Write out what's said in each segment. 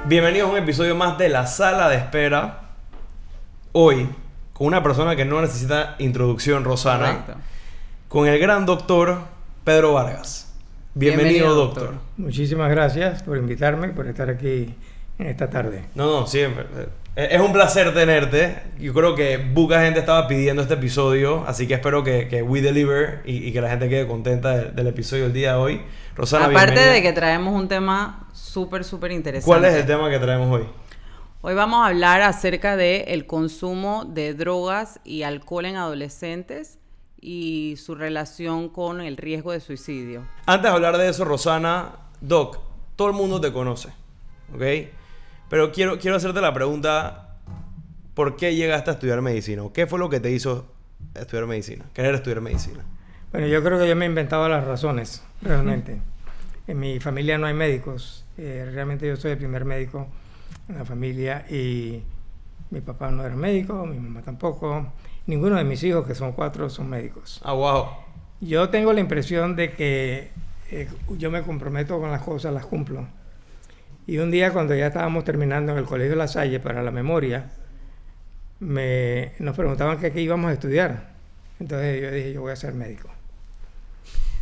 Bienvenidos a un episodio más de La Sala de Espera. Hoy, con una persona que no necesita introducción, Rosana. Correcto. Con el gran doctor Pedro Vargas. Bienvenido, doctor. Muchísimas gracias por invitarme, por estar aquí en esta tarde. No, siempre. Es un placer tenerte. Yo creo que mucha gente estaba pidiendo este episodio, así que espero que we deliver y que la gente quede contenta del episodio del día de hoy. Rosana, aparte bienvenida. de que traemos un tema súper interesante. ¿Cuál es el tema que traemos hoy? Hoy vamos a hablar acerca del consumo de drogas y alcohol en adolescentes y su relación con el riesgo de suicidio. Antes de hablar de eso, Rosana, Doc, todo el mundo te conoce, ¿ok? Pero quiero hacerte la pregunta, ¿por qué llegaste a estudiar medicina? ¿Qué fue lo que te hizo estudiar medicina? Querer estudiar medicina. Bueno, yo creo que yo me inventaba las razones, realmente. En mi familia no hay médicos. Realmente yo soy el primer médico en la familia y mi papá no era médico, mi mamá tampoco. Ninguno de mis hijos, que son 4, son médicos. Ah, wow. Yo tengo la impresión de que yo me comprometo con las cosas, las cumplo. Y un día cuando ya estábamos terminando en el Colegio La Salle para la memoria, nos preguntaban qué íbamos a estudiar. Entonces yo dije, yo voy a ser médico.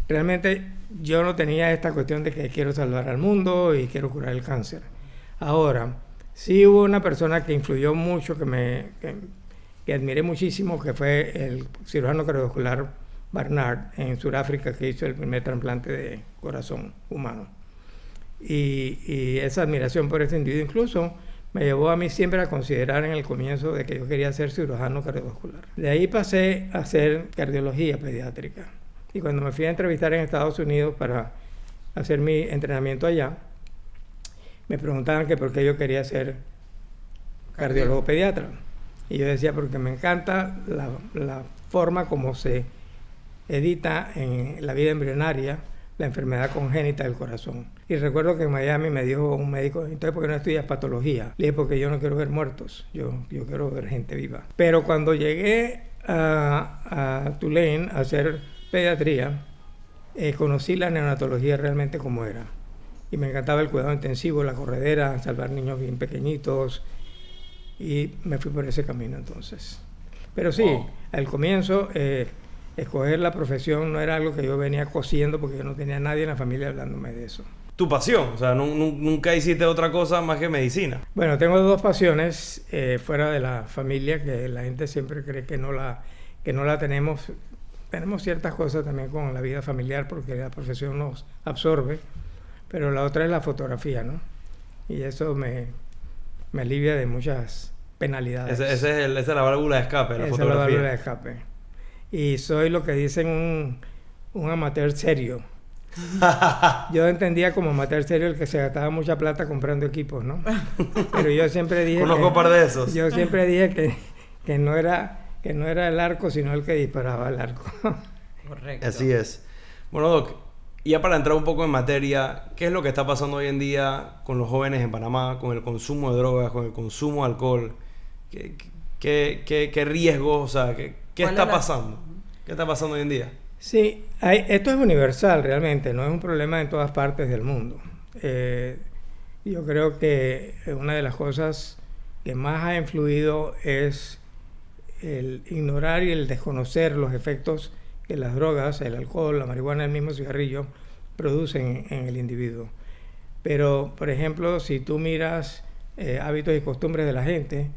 Realmente yo no tenía esta cuestión de que quiero salvar al mundo y quiero curar el cáncer. Ahora, sí hubo una persona que influyó mucho, que admiré muchísimo, que fue el cirujano cardiovascular Barnard en Sudáfrica, que hizo el primer trasplante de corazón humano. Y esa admiración por ese individuo incluso me llevó a mí siempre a considerar en el comienzo de que yo quería ser cirujano cardiovascular. De ahí pasé a hacer cardiología pediátrica. Y cuando me fui a entrevistar en Estados Unidos para hacer mi entrenamiento allá, me preguntaban que por qué yo quería ser cardiólogo pediatra. Y yo decía, porque me encanta la forma como se edita en la vida embrionaria la enfermedad congénita del corazón. Y recuerdo que en Miami me dijo un médico, entonces, ¿por qué no estudias patología? Le dije, porque yo no quiero ver muertos, yo quiero ver gente viva. Pero cuando llegué a Tulane a hacer pediatría, conocí la neonatología realmente como era. Y me encantaba el cuidado intensivo, la corredera, salvar niños bien pequeñitos. Y me fui por ese camino entonces. Pero sí, al comienzo, escoger la profesión no era algo que yo venía cosiendo porque yo no tenía nadie en la familia hablándome de eso. Tu pasión, o sea, nunca hiciste otra cosa más que medicina. Bueno, tengo 2 pasiones fuera de la familia que la gente siempre cree que no la tenemos. Tenemos ciertas cosas también con la vida familiar porque la profesión nos absorbe, pero la otra es la fotografía, ¿no? Y eso me alivia de muchas penalidades. Esa es la válvula de escape, la Esa fotografía. es la válvula de escape. Y soy lo que dicen un amateur serio. Yo entendía como amateur serio el que se gastaba mucha plata comprando equipos, ¿no? Pero yo siempre dije... Conozco un par de esos. Yo siempre dije que no era el arco, sino el que disparaba el arco. Correcto. Así es. Bueno, Doc, ya para entrar un poco en materia, ¿qué es lo que está pasando hoy en día con los jóvenes en Panamá, con el consumo de drogas, con el consumo de alcohol? ¿Qué riesgos, o sea, qué está pasando? ¿Qué está pasando hoy en día? Sí, esto es universal realmente, no es un problema en todas partes del mundo. Yo creo que una de las cosas que más ha influido es el ignorar y el desconocer los efectos que las drogas, el alcohol, la marihuana, el mismo cigarrillo producen en el individuo. Pero, por ejemplo, si tú miras hábitos y costumbres de la gente,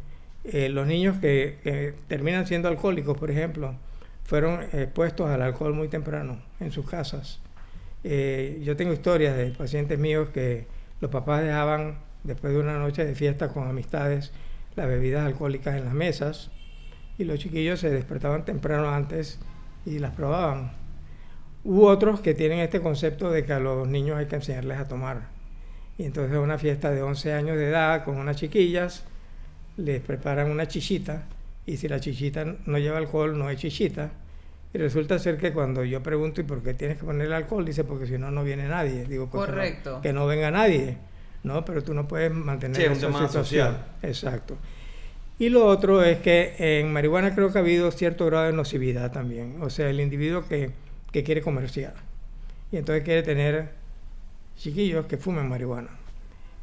los niños que terminan siendo alcohólicos, por ejemplo, fueron expuestos al alcohol muy temprano en sus casas. Yo tengo historias de pacientes míos que los papás dejaban, después de una noche de fiesta con amistades, las bebidas alcohólicas en las mesas y los chiquillos se despertaban temprano antes y las probaban. Hubo otros que tienen este concepto de que a los niños hay que enseñarles a tomar. Y entonces una fiesta de 11 años de edad con unas chiquillas, les preparan una chichita y si la chichita no lleva alcohol no hay chichita. Y resulta ser que cuando yo pregunto ¿y por qué tienes que ponerle alcohol? Dice porque si no, no viene nadie. Digo, pues correcto. Que no venga nadie, ¿no? Pero tú no puedes mantener esa situación social. Exacto. Y lo otro es que en marihuana creo que ha habido cierto grado de nocividad también. O sea, el individuo que que quiere comerciar. Y entonces quiere tener chiquillos que fumen marihuana.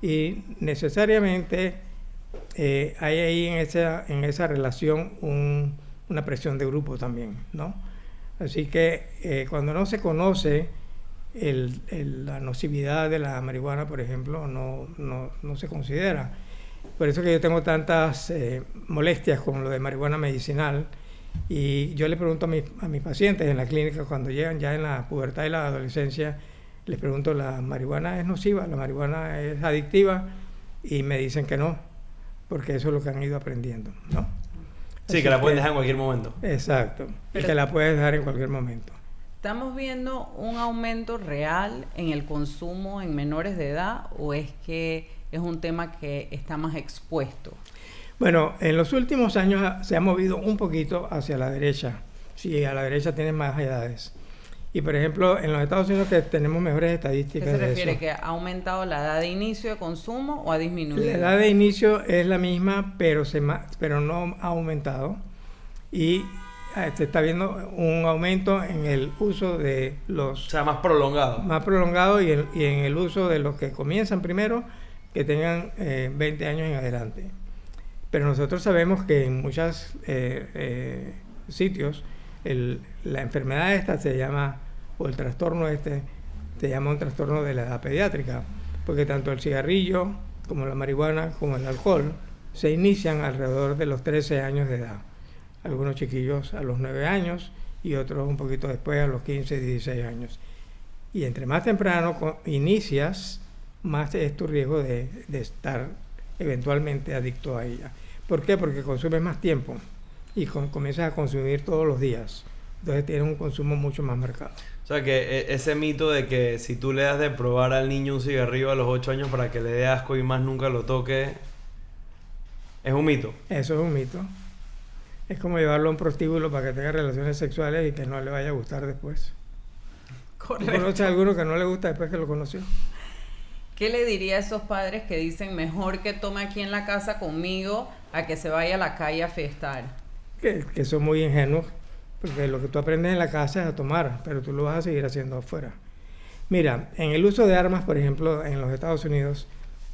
Y necesariamente hay ahí en esa relación una presión de grupo también, ¿no? Así que cuando no se conoce la nocividad de la marihuana, por ejemplo, no se considera. Por eso que yo tengo tantas molestias con lo de marihuana medicinal, y yo le pregunto a mis pacientes en la clínica cuando llegan ya en la pubertad y la adolescencia, les pregunto, ¿la marihuana es nociva? ¿La marihuana es adictiva? Y me dicen que no, porque eso es lo que han ido aprendiendo, ¿no? Sí, Así que la puedes dejar en cualquier momento. Exacto, Pero y que la puedes dejar en cualquier momento. ¿Estamos viendo un aumento real en el consumo en menores de edad o es que es un tema que está más expuesto? Bueno, en los últimos años se ha movido un poquito hacia la derecha. Sí, a la derecha tienen más edades. Y por ejemplo, en los Estados Unidos que tenemos mejores ¿Qué estadísticas se de refiere? eso. ¿Que ha aumentado la edad de inicio de consumo o ha disminuido? La edad de inicio es la misma, pero no ha aumentado. Y se está viendo un aumento en el uso de los O sea, más prolongado. más prolongados y en el uso de los que comienzan primero, que tengan 20 años en adelante. Pero nosotros sabemos que en muchos sitios la enfermedad esta se llama, o el trastorno este, se llama un trastorno de la edad pediátrica, porque tanto el cigarrillo como la marihuana como el alcohol se inician alrededor de los 13 años de edad. Algunos chiquillos a los 9 años y otros un poquito después a los 15, 16 años. Y entre más temprano inicias, más es tu riesgo de estar eventualmente adicto a ella. ¿Por qué? Porque consumes más tiempo y comienzas a consumir todos los días. Entonces tienes un consumo mucho más marcado. O sea, que ese mito de que si tú le das de probar al niño un cigarrillo a los 8 años para que le dé asco y más nunca lo toque, es un mito. Eso es un mito. Es como llevarlo a un prostíbulo para que tenga relaciones sexuales y que no le vaya a gustar después. Correcto. ¿Conoces a alguno que no le gusta después que lo conoció? ¿Qué le diría a esos padres que dicen mejor que tome aquí en la casa conmigo a que se vaya a la calle a fiestar? Que son muy ingenuos, porque lo que tú aprendes en la casa es a tomar, pero tú lo vas a seguir haciendo afuera. Mira, en el uso de armas, por ejemplo, en los Estados Unidos,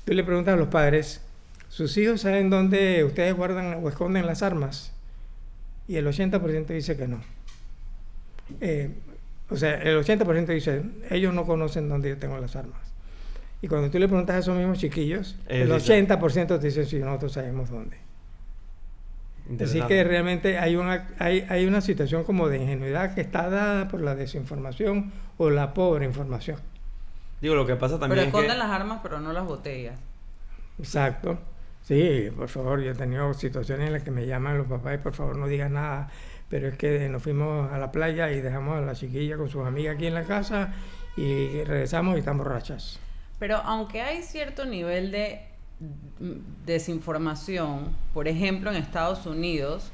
tú le preguntas a los padres, ¿sus hijos saben dónde ustedes guardan o esconden las armas? Y el 80% dice que no. O sea, el 80% dice, ellos no conocen dónde yo tengo las armas. Y cuando tú le preguntas a esos mismos chiquillos, el 80% te dicen, sí, nosotros sabemos dónde. Así que realmente hay una situación como de ingenuidad que está dada por la desinformación o la pobre información. Digo, lo que pasa también Pero es esconden que... las armas, pero no las botellas. Exacto. Sí, por favor, yo he tenido situaciones en las que me llaman los papás y por favor no digan nada, pero es que nos fuimos a la playa y dejamos a la chiquilla con sus amigas aquí en la casa y regresamos y están borrachas. Pero aunque hay cierto nivel de desinformación, por ejemplo en Estados Unidos,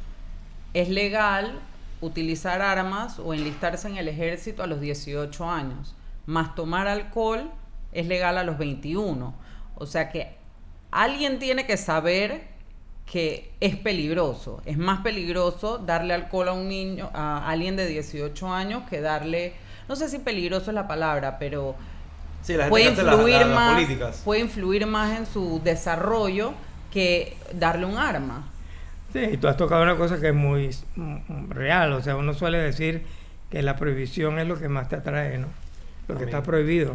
es legal utilizar armas o enlistarse en el ejército a los 18 años, más tomar alcohol es legal a los 21. O sea que alguien tiene que saber que es peligroso. Es más peligroso darle alcohol a un niño, a alguien de 18 años que darle, no sé si peligroso es la palabra, pero Sí, la gente puede que hace influir las más, políticas. puede influir más en su desarrollo que darle un arma. Sí, y tú has tocado una cosa que es muy real, o sea, uno suele decir que la prohibición es lo que más te atrae, ¿no? Lo que está prohibido.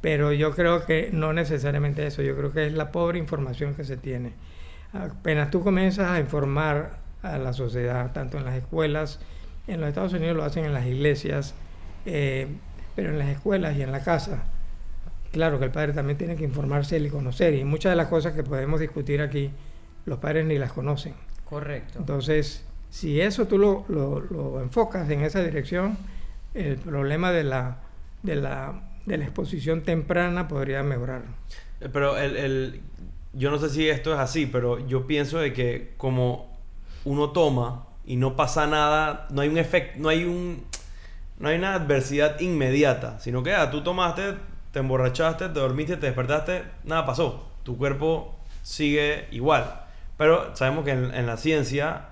Pero yo creo que no necesariamente eso, yo creo que es la pobre información que se tiene. Apenas tú comienzas a informar a la sociedad, tanto en las escuelas, en los Estados Unidos lo hacen en las iglesias, pero en las escuelas y en la casa, claro que el padre también tiene que informarse y conocer, y muchas de las cosas que podemos discutir aquí, los padres ni las conocen. Correcto. Entonces, si eso tú lo enfocas en esa dirección, el problema de la exposición temprana podría mejorar. Pero yo no sé si esto es así, pero yo pienso de que como uno toma y no pasa nada, no hay un efecto, no hay una adversidad inmediata, sino que tú tomaste, te emborrachaste, te dormiste, te despertaste, nada pasó. Tu cuerpo sigue igual. Pero sabemos que en la ciencia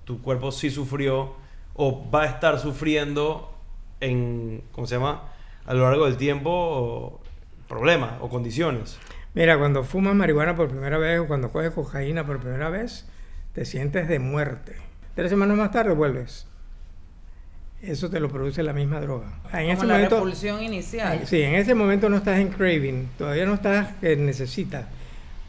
tu cuerpo sí sufrió o va a estar sufriendo ¿cómo se llama? A lo largo del tiempo, problemas o condiciones. Mira, cuando fumas marihuana por primera vez o cuando coges cocaína por primera vez, te sientes de muerte. 3 semanas más tarde vuelves. Eso te lo produce la misma droga. En Como ese la momento, repulsión inicial. sí, en ese momento no estás en craving, todavía no estás que necesitas,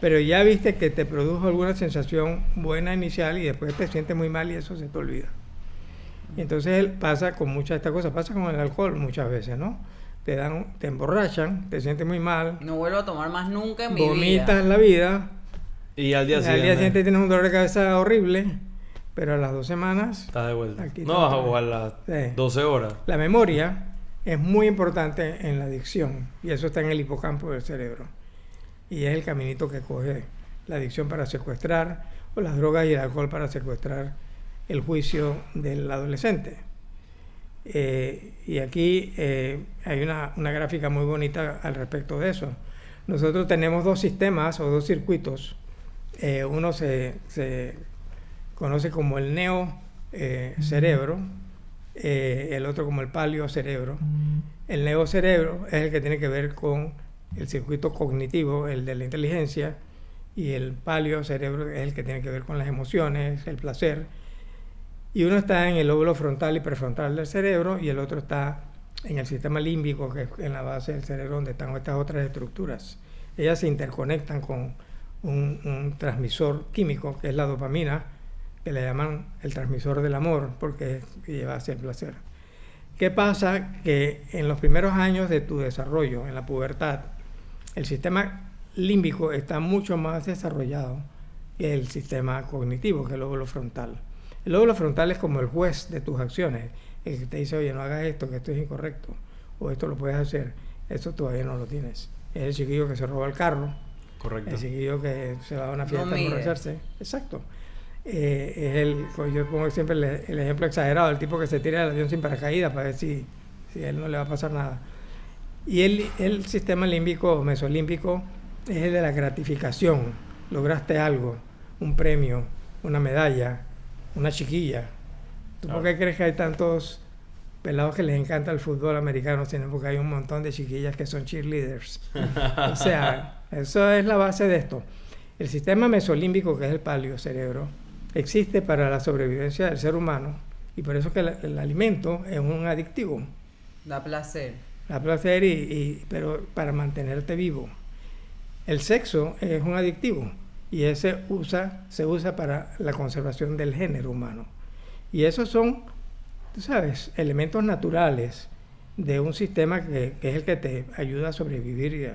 pero ya viste que te produjo alguna sensación buena inicial y después te sientes muy mal y eso se te olvida. Y entonces pasa con muchas de estas cosas, pasa con el alcohol muchas veces, ¿no? Te emborrachan, te sientes muy mal, No vuelvo a tomar más nunca en mi vida. vomitas la vida, Y al día al siguiente. día siguiente tienes un dolor de cabeza horrible, pero a las 2 semanas Estás de vuelta. Aquí No vas a está. jugar las Sí. 12 horas. la memoria es muy importante en la adicción y eso está en el hipocampo del cerebro. Y es el caminito que coge la adicción para secuestrar o las drogas y el alcohol para secuestrar el juicio del adolescente. Y aquí hay una gráfica muy bonita al respecto de eso. Nosotros tenemos 2 sistemas o 2 circuitos. Uno se conoce como el neo cerebro, el otro como el paleo cerebro. El neo cerebro es el que tiene que ver con el circuito cognitivo, el de la inteligencia, y el paleo cerebro es el que tiene que ver con las emociones, el placer. Y uno está en el lóbulo frontal y prefrontal del cerebro y el otro está en el sistema límbico, que es en la base del cerebro donde están estas otras estructuras. Ellas se interconectan con un transmisor químico que es la dopamina, que le llaman el transmisor del amor porque lleva hacia el placer. ¿Qué pasa? Que en los primeros años de tu desarrollo, en la pubertad, el sistema límbico está mucho más desarrollado que el sistema cognitivo, que es el lóbulo frontal. El lóbulo frontal es como el juez de tus acciones, el que te dice, oye, no hagas esto, que esto es incorrecto, o esto lo puedes hacer. Eso todavía no lo tienes. Es el chiquillo que se roba el carro, Correcto. el chiquillo que se va a una fiesta No a mide. emborracharse. Exacto. Yo pongo siempre el ejemplo exagerado, el tipo que se tira del avión sin paracaídas para ver si a él no le va a pasar nada. Y el sistema límbico o mesolímbico es el de la gratificación. Lograste algo, un premio, una medalla, una chiquilla. ¿Tú por qué crees que hay tantos pelados que les encanta el fútbol americano? Sino porque hay un montón de chiquillas que son cheerleaders. O sea, eso es la base de esto. El sistema mesolímbico, que es el paleo cerebro, existe para la sobrevivencia del ser humano y por eso que el alimento es un adictivo. Da placer. Da placer, pero para mantenerte vivo. El sexo es un adictivo y ese se usa para la conservación del género humano. Y esos son, tú sabes, elementos naturales de un sistema que es el que te ayuda a sobrevivir.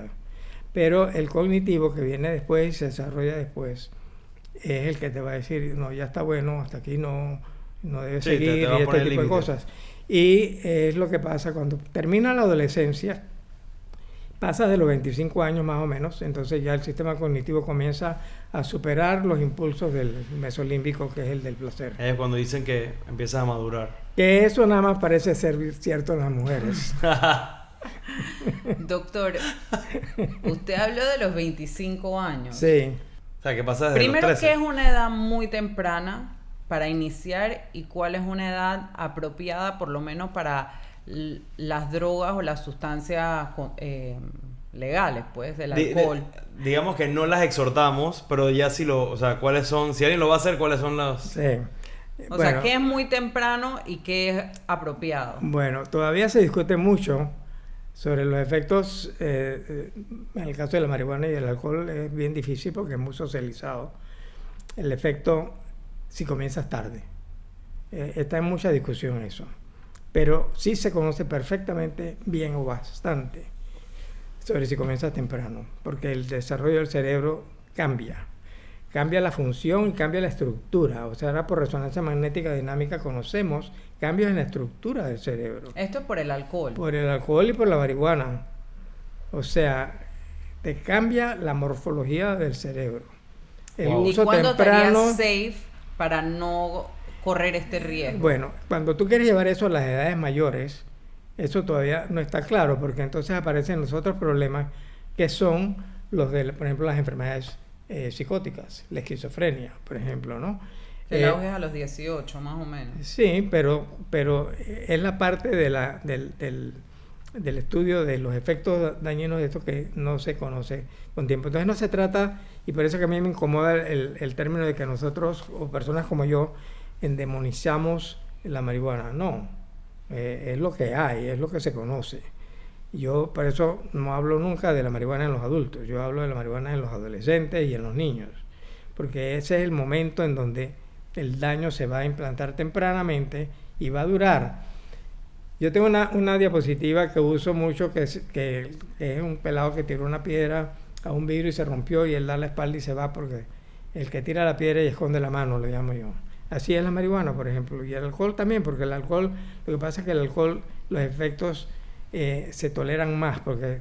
Pero el cognitivo que viene después y se desarrolla después es el que te va a decir, no, ya está bueno, hasta aquí no debes Sí, seguir, te va a y poner este tipo de límites. cosas. Y es lo que pasa cuando termina la adolescencia, pasas de los 25 años más o menos, entonces ya el sistema cognitivo comienza a superar los impulsos del mesolímbico, que es el del placer. Es cuando dicen que empiezas a madurar. Que eso nada más parece ser cierto en las mujeres. Doctor, usted habló de los 25 años. Sí. O sea, que pasas desde Primero, los 13. ¿qué es una edad muy temprana para iniciar y cuál es una edad apropiada, por lo menos para las drogas o las sustancias legales, pues, del alcohol? Digamos que no las exhortamos, pero ya sí o sea, ¿cuáles son? Si alguien lo va a hacer, ¿cuáles son las...? Sí. O sea, ¿qué es muy temprano y qué es apropiado? Bueno, todavía se discute mucho sobre los efectos. En el caso de la marihuana y el alcohol es bien difícil porque es muy socializado. El efecto si comienzas tarde. Está en mucha discusión eso. Pero sí se conoce perfectamente bien o bastante sobre si comienzas temprano, porque el desarrollo del cerebro cambia la función y cambia la estructura. O sea, ahora por resonancia magnética dinámica conocemos cambios en la estructura del cerebro. Esto es por el alcohol. Por el alcohol y por la marihuana. O sea, te cambia la morfología del cerebro. El Wow. ¿Y uso cuándo temprano. estarías safe para no correr este riesgo? Bueno, cuando tú quieres llevar eso a las edades mayores, eso todavía no está claro, porque entonces aparecen los otros problemas que son los de, por ejemplo, las enfermedades psicóticas, la esquizofrenia, por ejemplo, ¿no? El auge es a los 18, más o menos. Sí, pero es la parte del estudio de los efectos dañinos de esto que no se conoce con tiempo. Entonces no se trata, y por eso que a mí me incomoda el término de que nosotros, o personas como yo, endemonizamos la marihuana. No, es lo que hay, es lo que se conoce. Yo por eso no hablo nunca de la marihuana en los adultos, yo hablo de la marihuana en los adolescentes y en los niños, porque ese es el momento en donde el daño se va a implantar tempranamente y va a durar. Yo tengo una diapositiva que uso mucho, que es un pelado que tiró una piedra a un vidrio y se rompió, y él da la espalda y se va, porque el que tira la piedra y esconde la mano, lo llamo yo. Así es la marihuana, por ejemplo, y el alcohol también, porque el alcohol, lo que pasa es que el alcohol, los efectos se toleran más, porque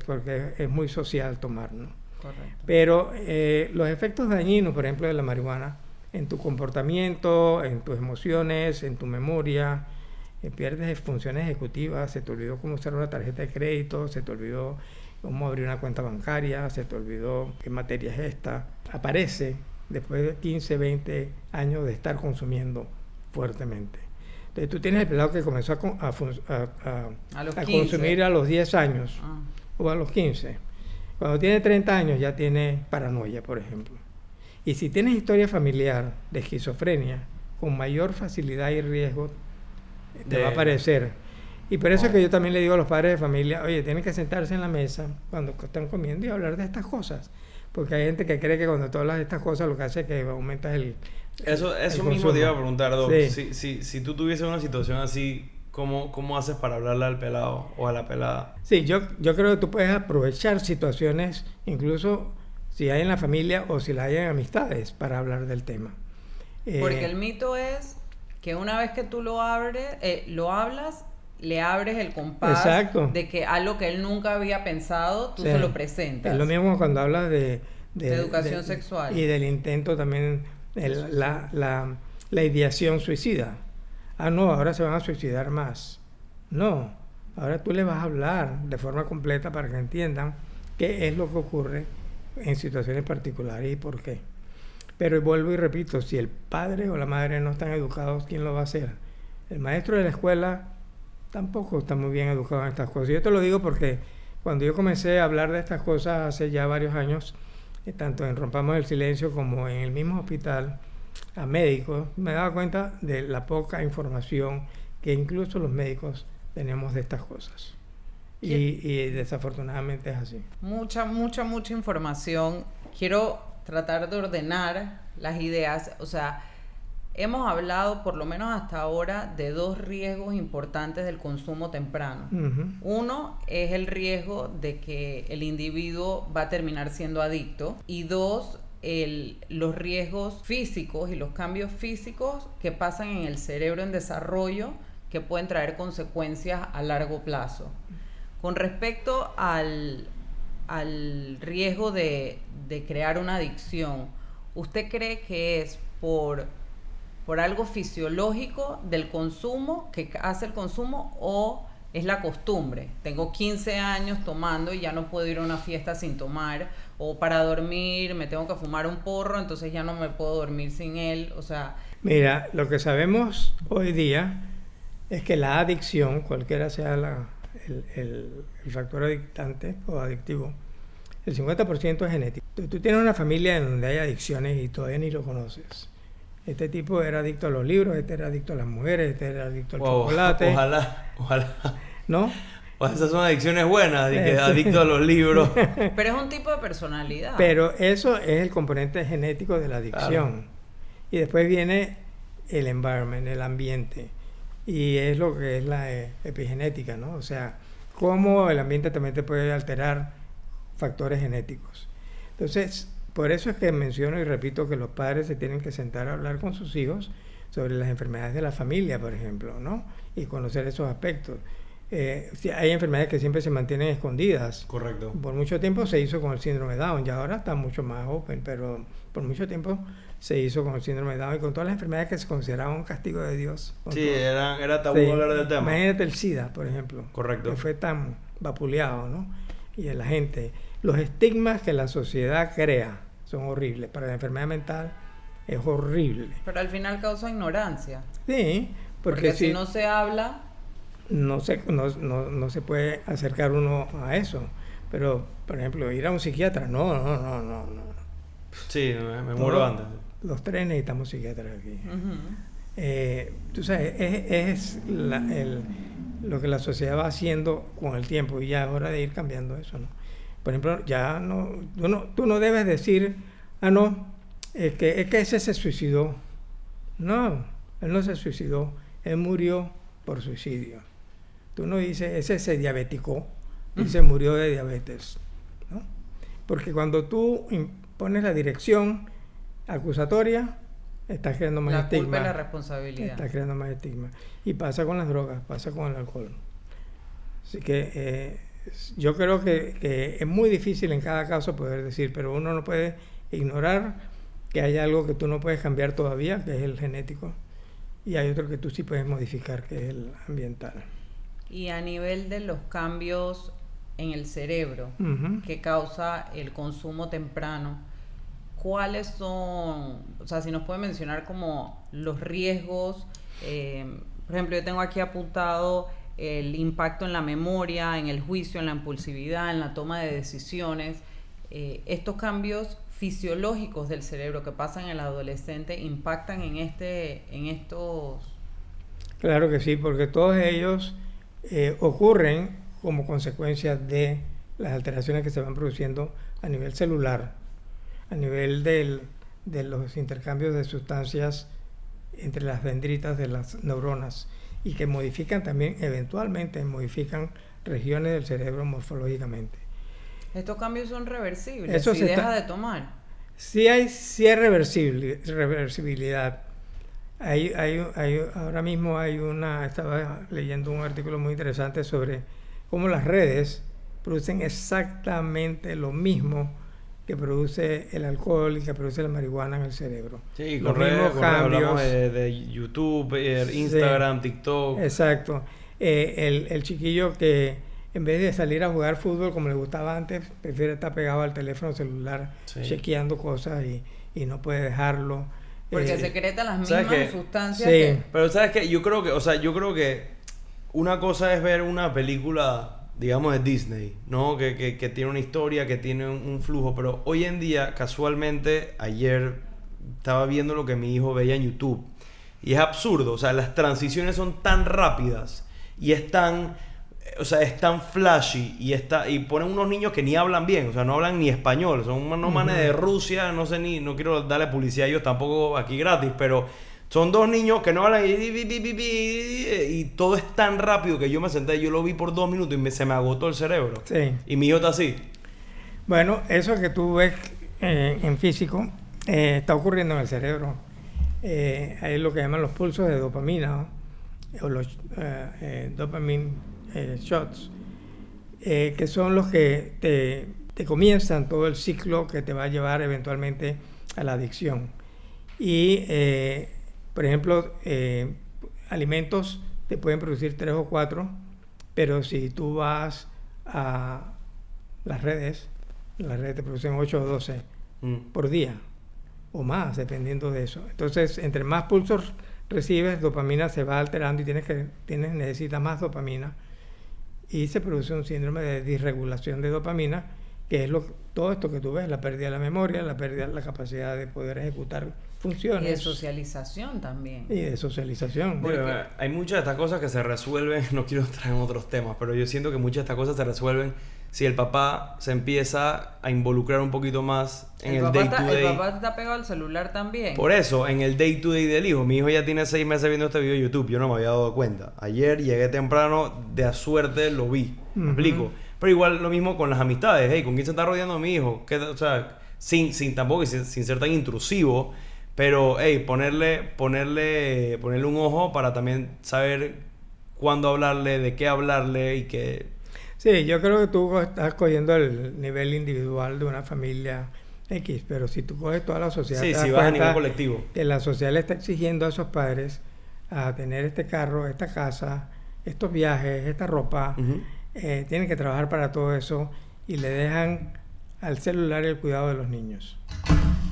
es muy social tomar, ¿no? Correcto. Pero los efectos dañinos, por ejemplo, de la marihuana, en tu comportamiento, en tus emociones, en tu memoria, pierdes funciones ejecutivas, se te olvidó cómo usar una tarjeta de crédito, se te olvidó cómo abrir una cuenta bancaria, se te olvidó qué materia es esta. Aparece después de 15, 20 años de estar consumiendo fuertemente. Entonces tú tienes el pelado que comenzó a consumir a los 10 años o a los 15. Cuando tiene 30 años ya tiene paranoia, por ejemplo. Y si tienes historia familiar de esquizofrenia, con mayor facilidad y riesgo te va a aparecer. Y por eso es que yo también le digo a los padres de familia, oye, tienen que sentarse en la mesa cuando están comiendo y hablar de estas cosas. Porque hay gente que cree que cuando tú hablas de estas cosas lo que hace es que aumentas el Eso consumo. mismo te iba a preguntar, Doc. Sí. Si tú tuvieses una situación así, ¿cómo haces para hablarle al pelado o a la pelada? Sí, yo creo que tú puedes aprovechar situaciones, incluso si hay en la familia o si la hay en amistades, para hablar del tema. Porque el mito es que una vez que tú lo hablas, le abres el compás. Exacto. De que algo que él nunca había pensado, tú se lo presentas. Es lo mismo cuando hablas de educación sexual. Y del intento también, la ideación suicida. Ah, no, ahora se van a suicidar más. No, ahora tú le vas a hablar de forma completa para que entiendan qué es lo que ocurre en situaciones particulares y por qué. Pero vuelvo y repito, si el padre o la madre no están educados, ¿quién lo va a hacer? El maestro de la escuela tampoco está muy bien educado en estas cosas. Yo te lo digo porque cuando yo comencé a hablar de estas cosas hace ya varios años, tanto en Rompamos el Silencio como en el mismo hospital, a médicos, me daba cuenta de la poca información que incluso los médicos tenemos de estas cosas. Y desafortunadamente es así. Mucha información. Quiero tratar de ordenar las ideas. O sea, hemos hablado, por lo menos hasta ahora, de dos riesgos importantes del consumo temprano. Uh-huh. Uno es el riesgo de que el individuo va a terminar siendo adicto. Y dos, los riesgos físicos y los cambios físicos que pasan en el cerebro en desarrollo, que pueden traer consecuencias a largo plazo. Con respecto al riesgo de crear una adicción, ¿usted cree que es por algo fisiológico del consumo, que hace el consumo, o es la costumbre? Tengo 15 años tomando y ya no puedo ir a una fiesta sin tomar, o para dormir me tengo que fumar un porro, entonces ya no me puedo dormir sin él. O sea, mira, lo que sabemos hoy día es que la adicción, cualquiera sea el factor adictante o adictivo, el 50% es genético. Tú tienes una familia en donde hay adicciones y todavía ni lo conoces. Este tipo era adicto a los libros, este era adicto a las mujeres, este era adicto al chocolate. Ojalá. ¿No? O esas son adicciones buenas, de que adicto a los libros. Pero es un tipo de personalidad. Pero eso es el componente genético de la adicción. Claro. Y después viene el environment, el ambiente. Y es lo que es la epigenética, ¿no? O sea, cómo el ambiente también te puede alterar factores genéticos. Entonces, por eso es que menciono y repito que los padres se tienen que sentar a hablar con sus hijos sobre las enfermedades de la familia, por ejemplo, ¿no? Y conocer esos aspectos. Hay enfermedades que siempre se mantienen escondidas. Correcto. Por mucho tiempo se hizo con el síndrome de Down, y ahora está mucho más open, pero por mucho tiempo se hizo con el síndrome de Down y con todas las enfermedades que se consideraban un castigo de Dios. Sí, era tabú hablar del tema. Imagínate el SIDA, por ejemplo. Correcto. Que fue tan vapuleado, ¿no? Y la gente, los estigmas que la sociedad crea son horribles. Para la enfermedad mental es horrible. Pero al final causa ignorancia. Sí, Porque si no se habla... no se puede acercar uno a eso. Pero, por ejemplo, ir a un psiquiatra, no. Sí, me muero antes. Los tres necesitamos psiquiatras aquí. Tú sabes, lo que la sociedad va haciendo con el tiempo, y ya es hora de ir cambiando eso, ¿no? Por ejemplo, ya no, tú no debes decir, es que ese se suicidó. No, él no se suicidó, él murió por suicidio. Tú no dices, ese se diabeticó y se murió de diabetes, ¿no? Porque cuando tú pones la dirección acusatoria, estás creando más estigma. La culpa y la responsabilidad. Estás creando más estigma. Y pasa con las drogas, pasa con el alcohol. Así que yo creo que es muy difícil en cada caso poder decir, pero uno no puede ignorar que hay algo que tú no puedes cambiar todavía, que es el genético, y hay otro que tú sí puedes modificar, que es el ambiental. Y a nivel de los cambios en el cerebro que causa el consumo temprano, ¿cuáles son, o sea, si nos puede mencionar como los riesgos? Por ejemplo, yo tengo aquí apuntado el impacto en la memoria, en el juicio, en la impulsividad, en la toma de decisiones. Estos cambios fisiológicos del cerebro que pasan en el adolescente impactan en estos... Claro que sí, porque todos ellos ocurren como consecuencia de las alteraciones que se van produciendo a nivel celular, a nivel de los intercambios de sustancias entre las dendritas de las neuronas, y que modifican también, eventualmente modifican regiones del cerebro morfológicamente. ¿Estos cambios son reversibles si deja de tomar? Sí hay reversibilidad. Ahora mismo estaba leyendo un artículo muy interesante sobre cómo las redes producen exactamente lo mismo que produce el alcohol y que produce la marihuana en el cerebro. Sí, los mismos cambios. Hablamos de YouTube, Instagram, sí, TikTok. Exacto. El chiquillo que en vez de salir a jugar fútbol como le gustaba antes, prefiere estar pegado al teléfono celular, sí, chequeando cosas y no puede dejarlo. Porque secreta las mismas sustancias. Sí. Pero ¿sabes qué? Yo creo que una cosa es ver una película, digamos, de Disney, ¿no? Que tiene una historia, que tiene un flujo, pero hoy en día, casualmente, ayer estaba viendo lo que mi hijo veía en YouTube, y es absurdo, o sea, las transiciones son tan rápidas y es tan flashy, y ponen unos niños que ni hablan bien, o sea, no hablan ni español, son unos manes de Rusia, no quiero darle publicidad a ellos tampoco aquí gratis, pero son dos niños que no hablan y todo es tan rápido que yo me senté, yo lo vi por 2 minutos y se me agotó el cerebro. Sí. Y mi hijo está así. Bueno, eso que tú ves en físico está ocurriendo en el cerebro. Hay lo que llaman los pulsos de dopamina, ¿no? O los dopamine shots, que son los que te comienzan todo el ciclo que te va a llevar eventualmente a la adicción. Y por ejemplo, alimentos te pueden producir 3 o 4, pero si tú vas a las redes te producen 8 o 12 por día o más, dependiendo de eso. Entonces, entre más pulsos recibes, dopamina se va alterando y necesitas más dopamina, y se produce un síndrome de disregulación de dopamina, que es todo esto que tú ves, la pérdida de la memoria, la pérdida de la capacidad de poder ejecutar funciones. Y de socialización también. Y de socialización. Bueno, hay muchas de estas cosas que se resuelven, no quiero entrar en otros temas, pero yo siento que muchas de estas cosas se resuelven si el papá se empieza a involucrar un poquito más en el day to day. El papá está pegado al celular también. Por eso, en el day to day del hijo. Mi hijo ya tiene 6 meses viendo este video de YouTube, yo no me había dado cuenta. Ayer llegué temprano, de suerte lo vi, ¿me explico? Pero igual lo mismo con las amistades. Hey, ¿con quién se está rodeando mi hijo? O sea, sin ser tan intrusivo, pero hey, ponerle un ojo para también saber cuándo hablarle, de qué hablarle y que... Sí, yo creo que tú estás cogiendo el nivel individual de una familia X, pero si tú coges toda la sociedad, sí, si vas a nivel colectivo, que la sociedad le está exigiendo a esos padres a tener este carro, esta casa, estos viajes, esta ropa, tienen que trabajar para todo eso y le dejan al celular el cuidado de los niños.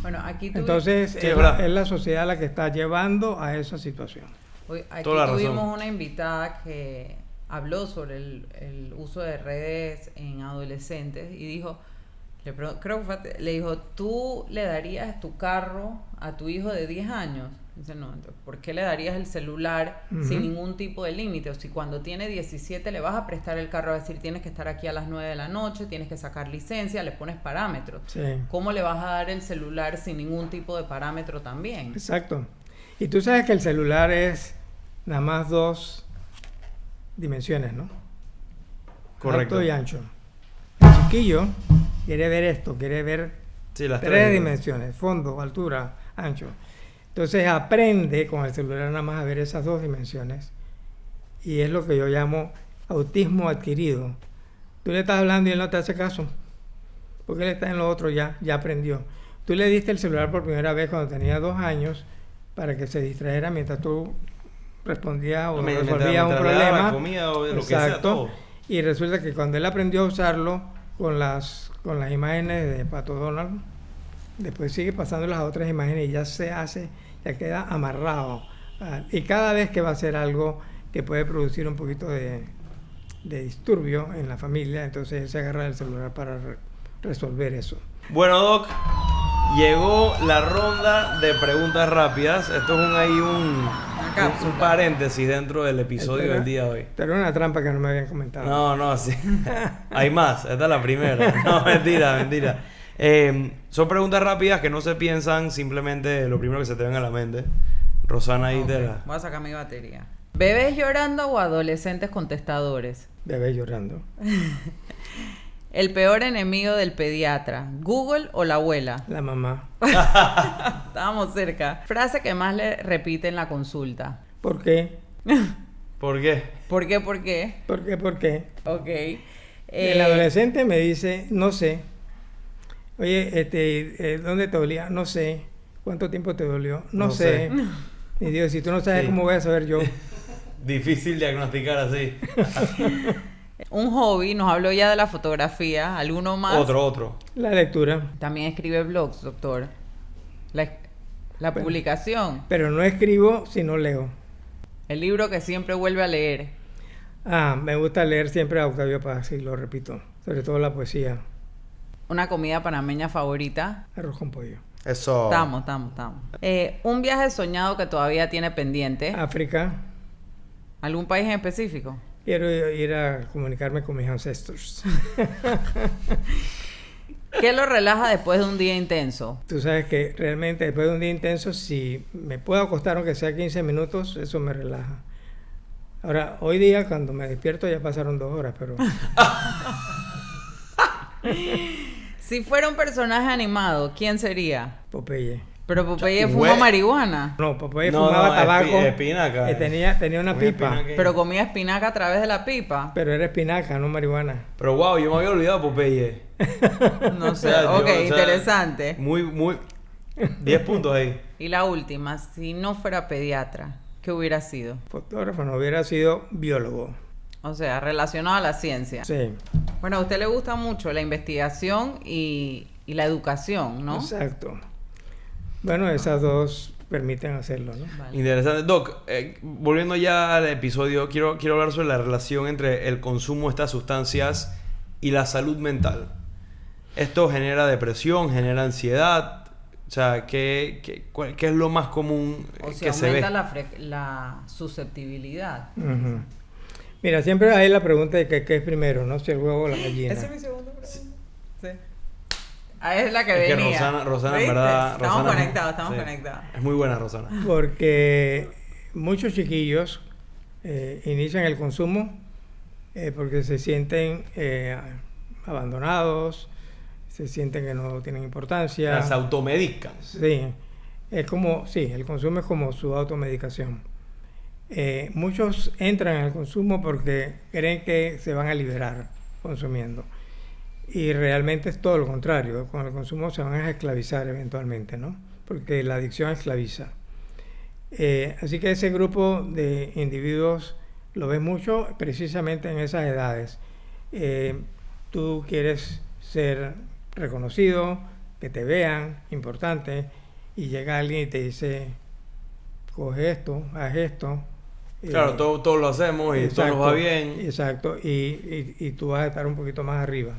Bueno, aquí Entonces, Sí, es verdad. es la sociedad la que está llevando a esa situación. aquí Toda la tuvimos razón. una invitada que habló sobre el uso de redes en adolescentes y dijo, creo que le dijo, ¿tú le darías tu carro a tu hijo de 10 años? Dice, no, entonces, ¿por qué le darías el celular sin ningún tipo de límite? O si cuando tiene 17 le vas a prestar el carro a decir, tienes que estar aquí a las 9 de la noche, tienes que sacar licencia, le pones parámetros. Sí. ¿Cómo le vas a dar el celular sin ningún tipo de parámetro también? Exacto. Y tú sabes que el celular es nada más 2 dimensiones, ¿no? Correcto. Alto y ancho. El chiquillo quiere ver esto, quiere ver Sí, las 3 dimensiones, fondo, altura, ancho. Entonces aprende con el celular nada más a ver esas 2 dimensiones. Y es lo que yo llamo autismo adquirido. Tú le estás hablando y él no te hace caso. Porque él está en lo otro ya aprendió. Tú le diste el celular por primera vez cuando tenía 2 años para que se distrajera mientras tú respondías o resolvías un mientras le daba problema. comida o lo que sea, todo. Y resulta que cuando él aprendió a usarlo con las imágenes de Pato Donald, después sigue pasándolas a otras imágenes y ya ya queda amarrado. Y cada vez que va a hacer algo que puede producir un poquito de disturbio en la familia, entonces él se agarra del celular para resolver eso. Bueno, Doc, llegó la ronda de preguntas rápidas. Esto es un cápsula. paréntesis dentro del episodio del día de hoy. Pero era una trampa que no me habían comentado. No, sí. Hay más. Esta es la primera. No, mentira. Son preguntas rápidas que no se piensan, simplemente lo primero que se te venga a la mente. Rosana, ahí te la... Voy a sacar mi batería. ¿Bebés llorando o adolescentes contestadores? Bebé llorando. ¿El peor enemigo del pediatra? ¿Google o la abuela? La mamá. Estábamos cerca. Frase que más le repite en la consulta. ¿Por qué? ¿Por qué? ¿Por qué? ¿Por qué? ¿Por qué? ¿Por qué? Ok. El adolescente me dice, no sé. Oye, ¿dónde te dolía? No sé. ¿Cuánto tiempo te dolió? No sé. Y digo, si tú no sabes, Sí. ¿cómo voy a saber yo? Difícil diagnosticar así. Un hobby, nos habló ya de la fotografía. ¿Alguno más? Otro. La lectura. También escribe blogs, doctor. La publicación. Pero no escribo si no leo. El libro que siempre vuelve a leer. Me gusta leer siempre a Octavio Paz, y lo repito. Sobre todo la poesía. Una comida panameña favorita. Arroz con pollo. Eso. Estamos. Un viaje soñado que todavía tiene pendiente. África. ¿Algún país en específico? Quiero ir a comunicarme con mis ancestros. ¿Qué lo relaja después de un día intenso? Tú sabes que realmente después de un día intenso, si me puedo acostar aunque sea 15 minutos, eso me relaja. Ahora, hoy día cuando me despierto ya pasaron 2 horas, pero... Si fuera un personaje animado, ¿quién sería? Popeye. Pero Popeye fuma marihuana. No, Popeye No, fumaba no, tabaco. espinaca. Tenía una Comía pipa. espinaca. Pero comía espinaca a través de la pipa. Pero era espinaca, no marihuana. Pero wow, yo me había olvidado Popeye. No sé. O sea, Ok, o sea, interesante. Muy 10 puntos ahí. Y la última, si no fuera pediatra, ¿qué hubiera sido? Fotógrafo, no hubiera sido biólogo. O sea, relacionado a la ciencia. Sí, Bueno, a usted le gusta mucho la investigación y la educación, ¿no? exacto. Bueno, esas 2 permiten hacerlo, ¿no? Vale. Interesante. Doc, volviendo ya al episodio, quiero hablar sobre la relación entre el consumo de estas sustancias y la salud mental. Esto genera depresión, genera ansiedad. O sea, ¿qué es lo más común O que sea, se ve? aumenta la susceptibilidad. Ujú. Mira, siempre hay la pregunta de qué es primero, ¿no? Si el huevo o la gallina. Esa es mi segunda pregunta. Sí. Ah, es la que Es que venía. Rosana, en ¿Viste? verdad... Estamos Rosana- conectados. Es muy buena, Rosana. Porque muchos chiquillos inician el consumo porque se sienten abandonados, se sienten que no tienen importancia. Se automedican. Sí, el consumo es como su automedicación. Muchos entran en el consumo porque creen que se van a liberar consumiendo. Y realmente es todo lo contrario. Con el consumo se van a esclavizar eventualmente, ¿no? Porque la adicción esclaviza. Así que ese grupo de individuos lo ves mucho precisamente en esas edades. Tú quieres ser reconocido, que te vean, importante, y llega alguien y te dice, coge esto, haz esto. Claro, todos lo hacemos y todo nos va bien. Exacto, y tú vas a estar un poquito más arriba.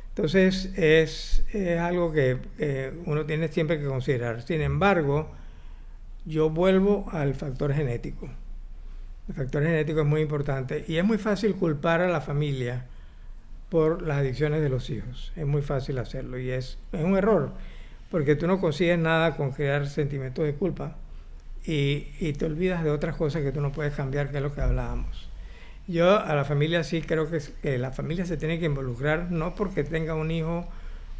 Entonces es algo que uno tiene siempre que considerar. Sin embargo, yo vuelvo al factor genético. El factor genético es muy importante y es muy fácil culpar a la familia por las adicciones de los hijos. Es muy fácil hacerlo y es un error, porque tú no consigues nada con crear sentimientos de culpa y te olvidas de otras cosas que tú no puedes cambiar, que es lo que hablábamos. Yo a la familia sí creo que la familia se tiene que involucrar, no porque tenga un hijo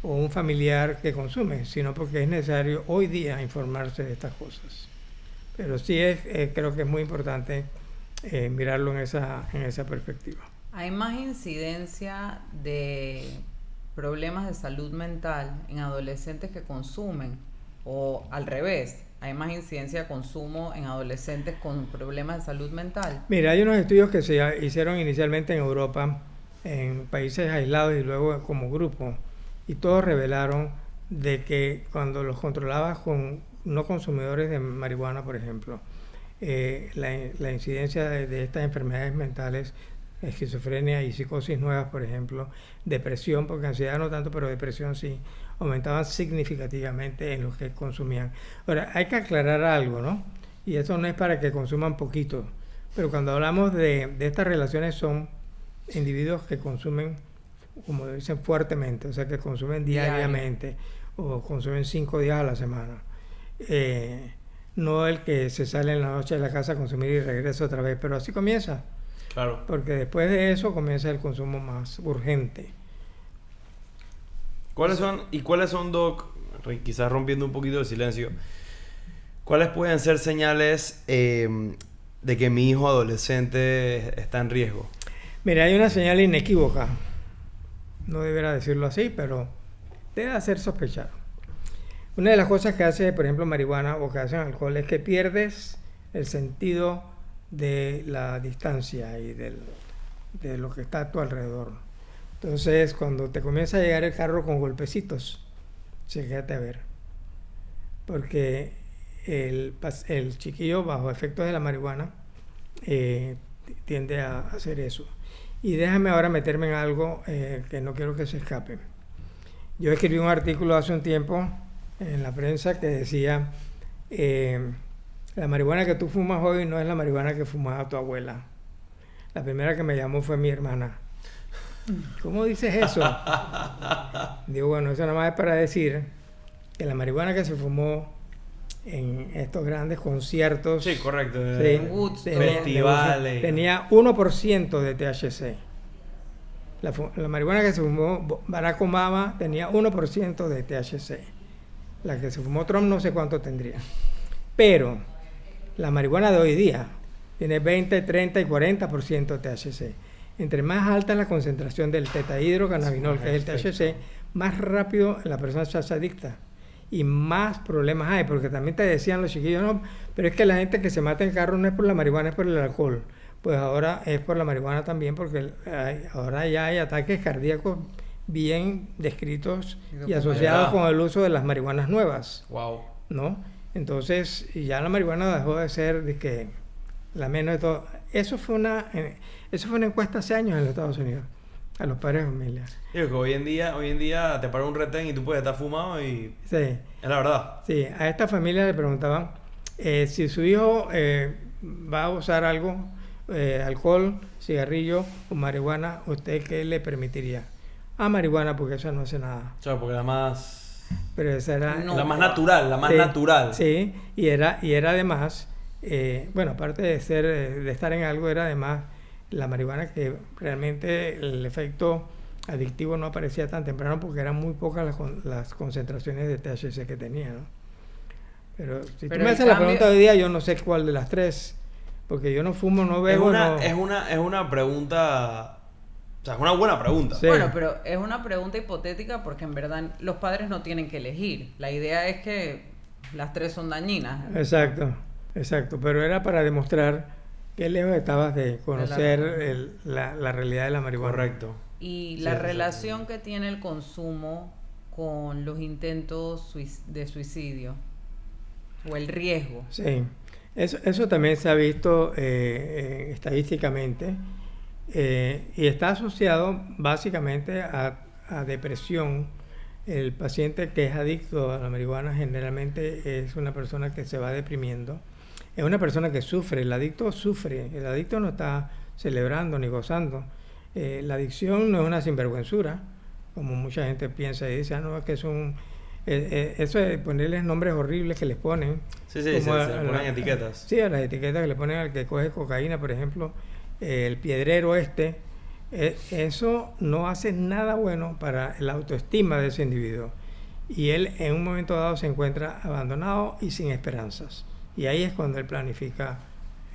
o un familiar que consume, sino porque es necesario hoy día informarse de estas cosas. Pero sí creo que es muy importante mirarlo en esa perspectiva. ¿Hay más incidencia de problemas de salud mental en adolescentes que consumen? ¿O al revés? ¿Hay más incidencia de consumo en adolescentes con problemas de salud mental? Mira, hay unos estudios que se hicieron inicialmente en Europa, en países aislados y luego como grupo, y todos revelaron de que cuando los controlabas con no consumidores de marihuana, por ejemplo, la incidencia de estas enfermedades mentales, esquizofrenia y psicosis nuevas, por ejemplo, depresión, porque ansiedad no tanto, pero depresión sí, aumentaban significativamente en los que consumían. Ahora, hay que aclarar algo, ¿no? Y eso no es para que consuman poquito, pero cuando hablamos de estas relaciones son individuos que consumen, como dicen, fuertemente, o sea, que consumen diariamente o consumen 5 días a la semana. No el que se sale en la noche de la casa a consumir y regresa otra vez, pero así comienza. Claro. Porque después de eso comienza el consumo más urgente. ¿Cuáles son, Doc, quizás rompiendo un poquito el silencio, cuáles pueden ser señales de que mi hijo adolescente está en riesgo? Mira, hay una señal inequívoca. No debería decirlo así, pero debe hacer sospechar. Una de las cosas que hace, por ejemplo, marihuana o que hacen alcohol es que pierdes el sentido de la distancia y de lo que está a tu alrededor. Entonces, cuando te comienza a llegar el carro con golpecitos, chécate a ver. Porque el chiquillo bajo efectos de la marihuana tiende a hacer eso. Y déjame ahora meterme en algo que no quiero que se escape. Yo escribí un artículo hace un tiempo en la prensa que decía la marihuana que tú fumas hoy no es la marihuana que fumaba tu abuela. La primera que me llamó fue mi hermana. ¿Cómo dices eso? Digo, bueno, eso nada más es para decir que la marihuana que se fumó en estos grandes conciertos... Sí, correcto. Sí, festivales. Tenía 1% de THC. La marihuana que se fumó Barack Obama tenía 1% de THC. La que se fumó Trump no sé cuánto tendría. Pero la marihuana de hoy día tiene 20, 30 y 40% de THC. Entre más alta es la concentración del tetahidrocannabinol, que es el THC, más rápido la persona se hace adicta. Y más problemas hay, porque también te decían los chiquillos, no, pero es que la gente que se mata en carro no es por la marihuana, es por el alcohol. Pues ahora es por la marihuana también, porque ahora ya hay ataques cardíacos bien descritos y asociados con el uso de las marihuanas nuevas. Wow. ¿No? Entonces, ya la marihuana dejó de ser de que la menos de todo. Eso fue una encuesta hace años en los Estados Unidos, a los padres de familia. Digo que hoy en día te para un retén y tú puedes estar fumado y... Sí. Es la verdad. Sí, a esta familia le preguntaban si su hijo va a usar algo, alcohol, cigarrillo o marihuana, ¿usted qué le permitiría? Marihuana, porque eso no hace nada. O sea, porque la más... Pero esa era... No. La más natural, la más sí, natural. Sí, y era además, bueno, aparte de estar en algo, era además la marihuana que realmente el efecto adictivo no aparecía tan temprano porque eran muy pocas las concentraciones de THC que tenía, ¿no? Pero si tú me haces la pregunta hoy día, yo no sé cuál de las tres, porque yo no fumo, no bebo, Es una pregunta... O sea, es una buena pregunta. Sí. Bueno, pero es una pregunta hipotética porque en verdad los padres no tienen que elegir. La idea es que las tres son dañinas. Exacto. Pero era para demostrar qué lejos estabas de conocer la realidad de la marihuana. Correcto. Y la relación que tiene el consumo con los intentos de suicidio o el riesgo. Sí, eso también se ha visto estadísticamente y está asociado básicamente a depresión. El paciente que es adicto a la marihuana generalmente es una persona que se va deprimiendo. Es una persona que sufre, el adicto sufre, el adicto no está celebrando ni gozando. La adicción no es una sinvergüenzura, como mucha gente piensa y dice, no, es que es un... eso de ponerles nombres horribles que les ponen. Sí, se ponen etiquetas. Sí, a las etiquetas que le ponen al que coge cocaína, por ejemplo, el piedrero eso no hace nada bueno para la autoestima de ese individuo. Y él en un momento dado se encuentra abandonado y sin esperanzas. Y ahí es cuando él planifica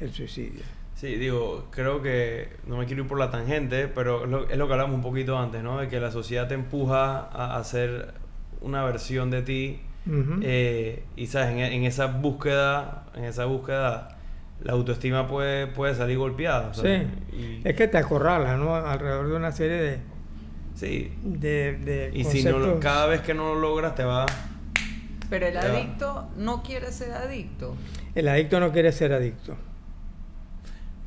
el suicidio. Sí, digo, creo que, no me quiero ir por la tangente, pero es lo que hablamos un poquito antes, ¿no? De que la sociedad te empuja a hacer una versión de ti. Uh-huh. Y sabes, en esa búsqueda, la autoestima puede salir golpeada. ¿Sabes? Sí, es que te acorralas, ¿no? Alrededor de una serie de... Sí. De y conceptos. si cada vez que no lo logras te va... Pero el adicto no quiere ser adicto. El adicto no quiere ser adicto.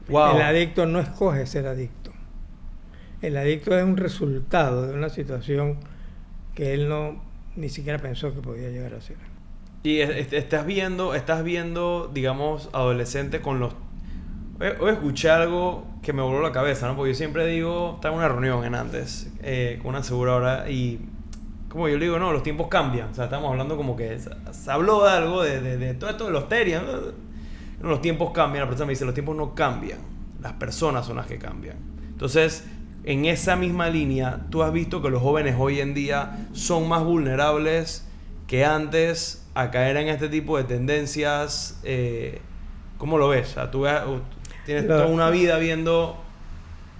Wow. El adicto no escoge ser adicto. El adicto es un resultado de una situación que él ni siquiera pensó que podía llegar a ser. Y estás viendo, digamos, adolescentes con los... Hoy escuché algo que me voló la cabeza, ¿no? Porque yo siempre digo, estaba en una reunión con una aseguradora y como yo le digo, no, los tiempos cambian. O sea, estamos hablando como que se habló de algo, de todo esto de los terias. No, los tiempos cambian, la persona me dice, los tiempos no cambian, las personas son las que cambian. Entonces, en esa misma línea, tú has visto que los jóvenes hoy en día son más vulnerables que antes a caer en este tipo de tendencias. ¿Cómo lo ves? O sea, tú tienes toda una vida viendo,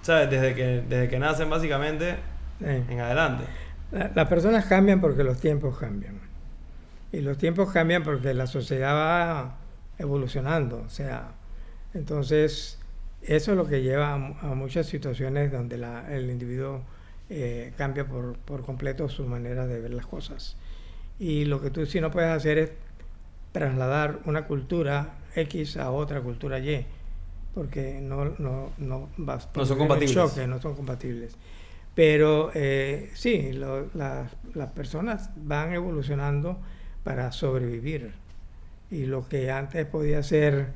¿sabes? Desde que nacen básicamente en adelante. Las personas cambian porque los tiempos cambian. Y los tiempos cambian porque la sociedad va evolucionando. O sea, entonces eso es lo que lleva a muchas situaciones donde el individuo cambia por completo su manera de ver las cosas. Y lo que tú sí no puedes hacer es trasladar una cultura X a otra cultura Y, porque no son compatibles. Choque, no son compatibles. Pero sí, las personas van evolucionando para sobrevivir. Y lo que antes podía ser,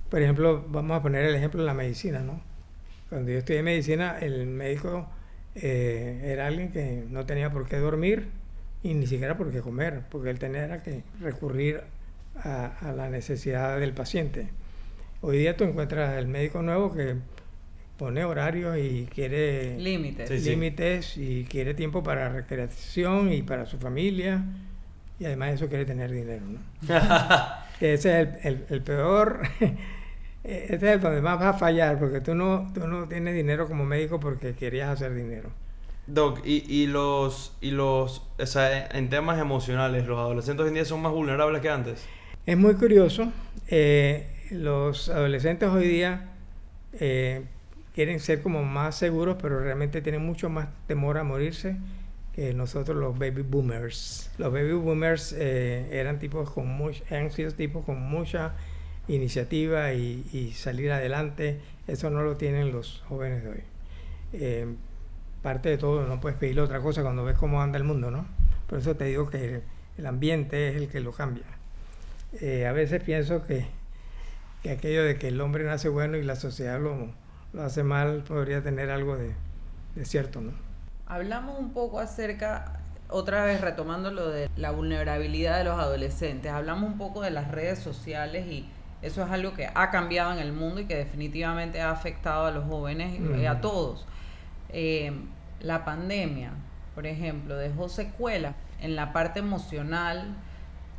por ejemplo, vamos a poner el ejemplo de la medicina, ¿no? Cuando yo estudié medicina, el médico era alguien que no tenía por qué dormir y ni siquiera por qué comer, porque él tenía que recurrir a la necesidad del paciente. Hoy día tú encuentras el médico nuevo que pone horarios y quiere límites y quiere tiempo para recreación y para su familia, y además eso quiere tener dinero, ¿no? Ese es el peor. Ese es el donde más vas a fallar, porque tú no tienes dinero como médico porque querías hacer dinero. Doc, o sea, en temas emocionales, ¿los adolescentes hoy en día son más vulnerables que antes? Es muy curioso. Los adolescentes hoy día quieren ser como más seguros, pero realmente tienen mucho más temor a morirse que nosotros los baby boomers. Los baby boomers han sido tipos con mucha iniciativa y salir adelante. Eso no lo tienen los jóvenes de hoy. Parte de todo, no puedes pedirle otra cosa cuando ves cómo anda el mundo, ¿no? Por eso te digo que el ambiente es el que lo cambia. A veces pienso que aquello de que el hombre nace bueno y la sociedad lo hace mal podría tener algo de cierto, ¿no? Hablamos un poco acerca, otra vez retomando lo de la vulnerabilidad de los adolescentes, hablamos un poco de las redes sociales y eso es algo que ha cambiado en el mundo y que definitivamente ha afectado a los jóvenes y a todos. La pandemia, por ejemplo, dejó secuelas en la parte emocional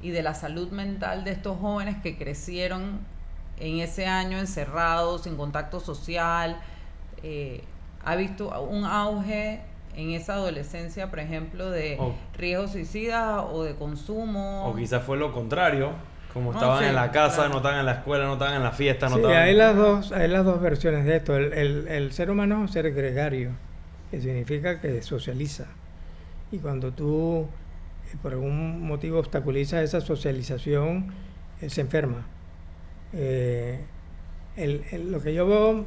y de la salud mental de estos jóvenes que crecieron en ese año encerrados, sin contacto social. Ha visto un auge en esa adolescencia, por ejemplo, de riesgos suicidas o de consumo. O quizás fue lo contrario, como estaban en la casa, claro. No estaban en la escuela, no estaban en la fiesta, no estaban... hay las dos versiones de esto. El ser humano es un ser gregario. que significa que socializa. Y cuando tú por algún motivo obstaculizas esa socialización, se enferma. Lo que yo veo,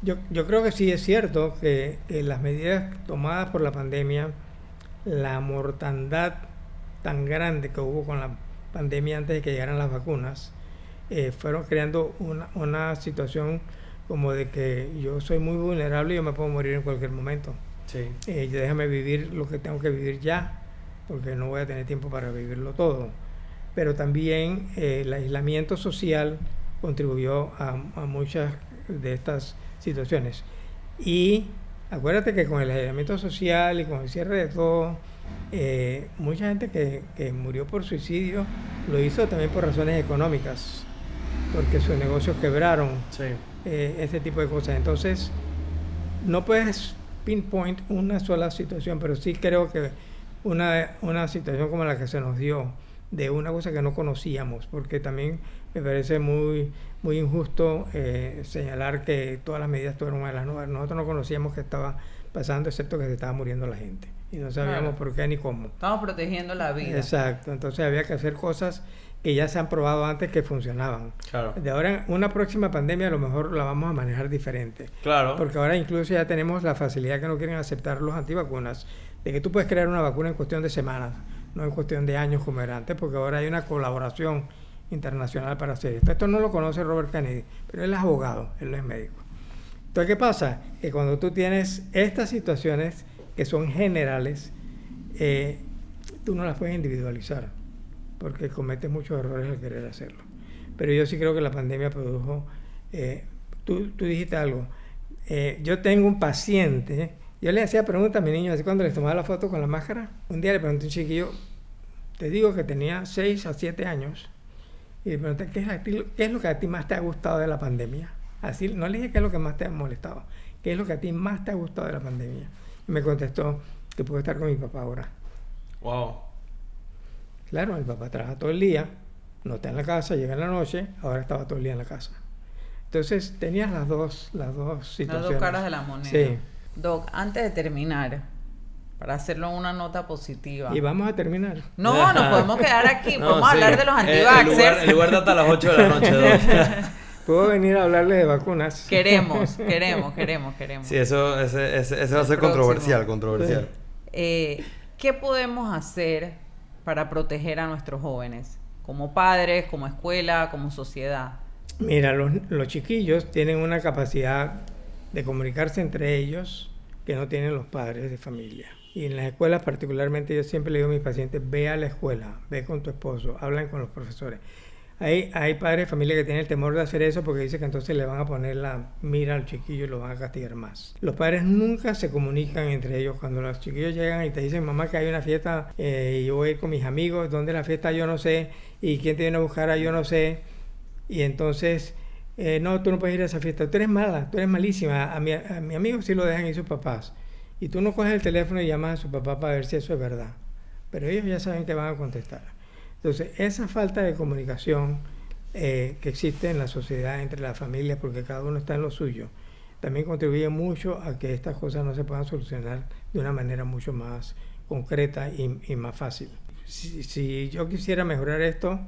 yo creo que sí es cierto que las medidas tomadas por la pandemia, la mortandad tan grande que hubo con la pandemia antes de que llegaran las vacunas, fueron creando una situación como de que yo soy muy vulnerable y yo me puedo morir en cualquier momento. Sí. Déjame vivir lo que tengo que vivir ya, porque no voy a tener tiempo para vivirlo todo. Pero también el aislamiento social contribuyó a muchas de estas situaciones. Y acuérdate que con el aislamiento social y con el cierre de todo, mucha gente que murió por suicidio lo hizo también por razones económicas, porque sus negocios quebraron, Sí. este tipo de cosas. Entonces, no puedes pinpoint una sola situación, pero sí creo que una situación como la que se nos dio, de una cosa que no conocíamos, porque también me parece muy injusto señalar que todas las medidas fueron malas. Nosotros no conocíamos qué estaba pasando, excepto que se estaba muriendo la gente y no sabíamos por qué ni cómo. Estamos protegiendo la vida. Exacto, entonces había que hacer cosas que ya se han probado antes que funcionaban. Claro. De ahora, una próxima pandemia a lo mejor la vamos a manejar diferente. Claro. Porque ahora incluso ya tenemos la facilidad que no quieren aceptar los antivacunas, de que tú puedes crear una vacuna en cuestión de semanas, no en cuestión de años como era antes, porque ahora hay una colaboración internacional para hacer esto. Esto no lo conoce Robert Kennedy, pero él es abogado, él no es médico. Entonces, ¿qué pasa? Que cuando tú tienes estas situaciones que son generales, tú no las puedes individualizar, porque cometes muchos errores al querer hacerlo. Pero yo sí creo que la pandemia produjo... tú dijiste algo. Yo tengo un paciente... Yo le hacía preguntas a mi niño, así cuando les tomaba la foto con la máscara. Un día le pregunté a un chiquillo, te digo que tenía 6 a 7 años, y le pregunté, ¿qué es lo que a ti más te ha gustado de la pandemia? Así, no le dije qué es lo que más te ha molestado, qué es lo que a ti más te ha gustado de la pandemia. Y me contestó que puedo estar con mi papá ahora. Wow. Claro, mi papá trabaja todo el día, no está en la casa, llega en la noche, ahora estaba todo el día en la casa. Entonces tenías las dos situaciones. Las dos caras de la moneda. Sí. Doc, antes de terminar, para hacerlo en una nota positiva. Y vamos a terminar. No, nos podemos quedar aquí, No, podemos sí. hablar de los antivaxxers. El lugar está hasta las 8 de la noche, Doc. Puedo venir a hablarles de vacunas. Queremos. Sí, ese va a ser Próximo. controversial. ¿Qué podemos hacer para proteger a nuestros jóvenes? Como padres, como escuela, como sociedad. Mira, los chiquillos tienen una capacidad de comunicarse entre ellos que no tienen los padres de familia. Y en las escuelas particularmente yo siempre le digo a mis pacientes, ve a la escuela, ve con tu esposo, hablan con los profesores. Hay padres de familia que tienen el temor de hacer eso porque dicen que entonces le van a poner la mira al chiquillo y lo van a castigar más. Los padres nunca se comunican entre ellos. Cuando los chiquillos llegan y te dicen, mamá, que hay una fiesta y yo voy a ir con mis amigos, ¿dónde es la fiesta? Yo no sé. ¿Y quién te viene a buscar? Yo no sé. Y entonces, no, tú no puedes ir a esa fiesta. Tú eres mala, tú eres malísima. A mi amigo sí lo dejan ir sus papás. Y tú no coges el teléfono y llamas a su papá para ver si eso es verdad. Pero ellos ya saben que van a contestar. Entonces, esa falta de comunicación que existe en la sociedad entre las familias, porque cada uno está en lo suyo, también contribuye mucho a que estas cosas no se puedan solucionar de una manera mucho más concreta y más fácil. Si yo quisiera mejorar esto,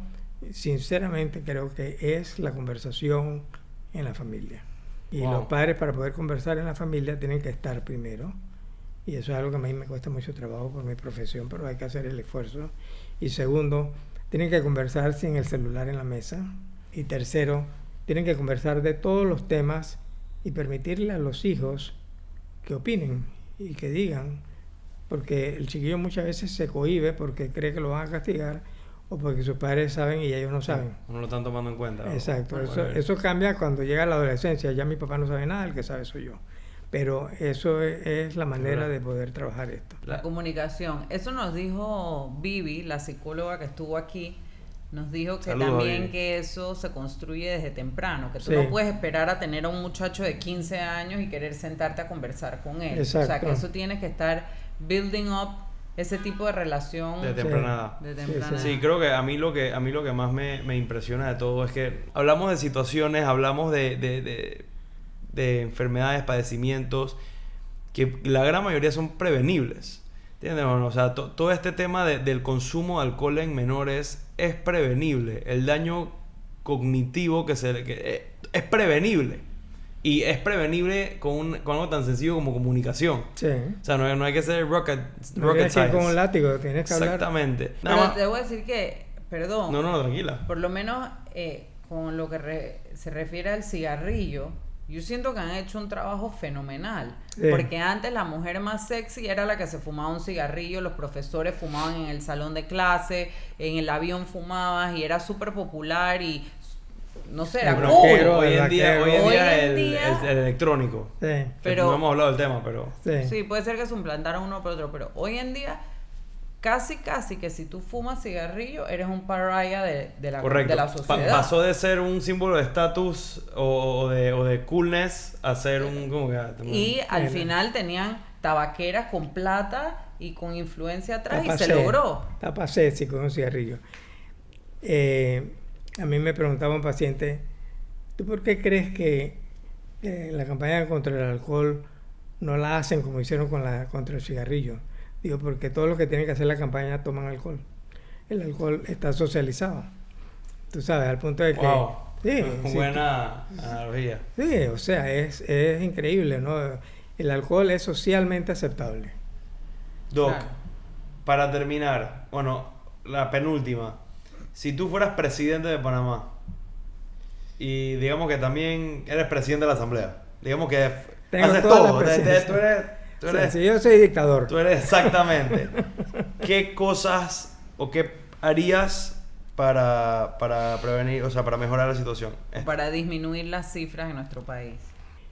sinceramente creo que es la conversación en la familia. Y los padres, para poder conversar en la familia, tienen que estar primero. Y eso es algo que a mí me cuesta mucho trabajo por mi profesión, pero hay que hacer el esfuerzo. Y segundo, tienen que conversar sin el celular en la mesa. Y tercero, tienen que conversar de todos los temas y permitirle a los hijos que opinen y que digan, porque el chiquillo muchas veces se cohíbe porque cree que lo van a castigar o porque sus padres saben y ellos no saben. No lo están tomando en cuenta. Exacto, eso cambia cuando llega la adolescencia. Ya mi papá no sabe nada, el que sabe soy yo. Pero eso es la manera de poder trabajar esto. La comunicación. Eso nos dijo Vivi, la psicóloga que estuvo aquí. Nos dijo que Saludos, también Vivi. que eso se construye desde temprano. Que tú Sí. no puedes esperar a tener a un muchacho de 15 años y querer sentarte a conversar con él. Exacto. O sea, que eso tienes que estar building up ese tipo de relación De temprana edad. de temprana Sí, Sí, edad. creo que a mí lo que más me impresiona de todo es que hablamos de situaciones, hablamos de enfermedades, padecimientos que la gran mayoría son prevenibles. ¿Entiendes? O sea, todo este tema del consumo de alcohol en menores es prevenible. El daño cognitivo es prevenible. Y es prevenible con algo tan sencillo como comunicación. Sí. O sea, no hay que ser rocket Tienes que ir science. con un látigo, tienes que hablar. Exactamente. Pero te voy a decir que, perdón, No, tranquila. por lo menos con lo que se refiere al cigarrillo, yo siento que han hecho un trabajo fenomenal. Sí. Porque antes la mujer más sexy era la que se fumaba un cigarrillo, los profesores fumaban en el salón de clase, en el avión fumabas y era súper popular y no sé, era El cool. rockero, Hoy en día en día- el electrónico. Sí. Pero- No hemos hablado del tema, pero... Sí. Sí, puede ser que se implantaron uno por otro, pero hoy en día casi que si tú fumas cigarrillo eres un pariah de la Correcto. sociedad. Pasó de ser un símbolo de estatus o de coolness a ser un... ¿cómo que? Y al Bueno. final tenían tabaqueras con plata y con influencia atrás y se Tapacé, logró. Tapacé, sí, con un cigarrillo. A mí me preguntaba un paciente, ¿tú por qué crees que la campaña contra el alcohol no la hacen como hicieron contra el cigarrillo? Digo, porque todos los que tienen que hacer la campaña toman alcohol. El alcohol está socializado. Tú sabes, al punto de que... Wow. Sí, sí. Buena analogía. Sí, o sea, es increíble, ¿no? El alcohol es socialmente aceptable. Doc, Claro. para terminar, bueno, la penúltima. Si tú fueras presidente de Panamá y digamos que también eres presidente de la Asamblea, digamos que Tengo haces toda la todo, presidencia. tú O sea, eres, si yo soy dictador, tú eres exactamente. ¿Qué cosas o qué harías para prevenir, o sea, para mejorar la situación? Para disminuir las cifras en nuestro país.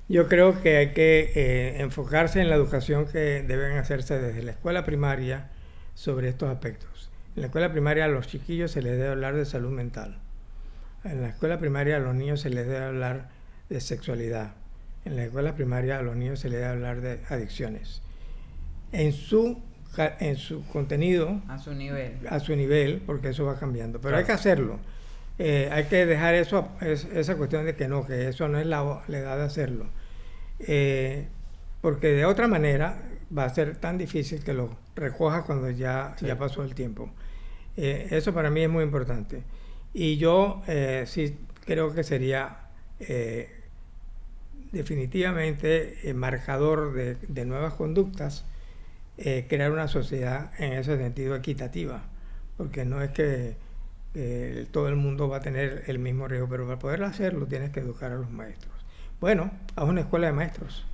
yo creo que hay que enfocarse en la educación que deben hacerse desde la escuela primaria sobre estos aspectos. En la escuela primaria a los chiquillos se les debe hablar de salud mental. En la escuela primaria a los niños se les debe hablar de sexualidad. En la escuela primaria a los niños se les debe hablar de adicciones. En su contenido, A su nivel. a su nivel, porque eso va cambiando. Pero Claro. hay que hacerlo. Hay que dejar esa cuestión de que no, que eso no es la edad de hacerlo. Porque de otra manera va a ser tan difícil que lo recojas cuando ya pasó el tiempo. Eso para mí es muy importante. Y yo sí creo que sería definitivamente marcador de nuevas conductas crear una sociedad en ese sentido equitativa. Porque no es que todo el mundo va a tener el mismo riesgo, pero para poder hacerlo tienes que educar a los maestros. Bueno, haz una escuela de maestros.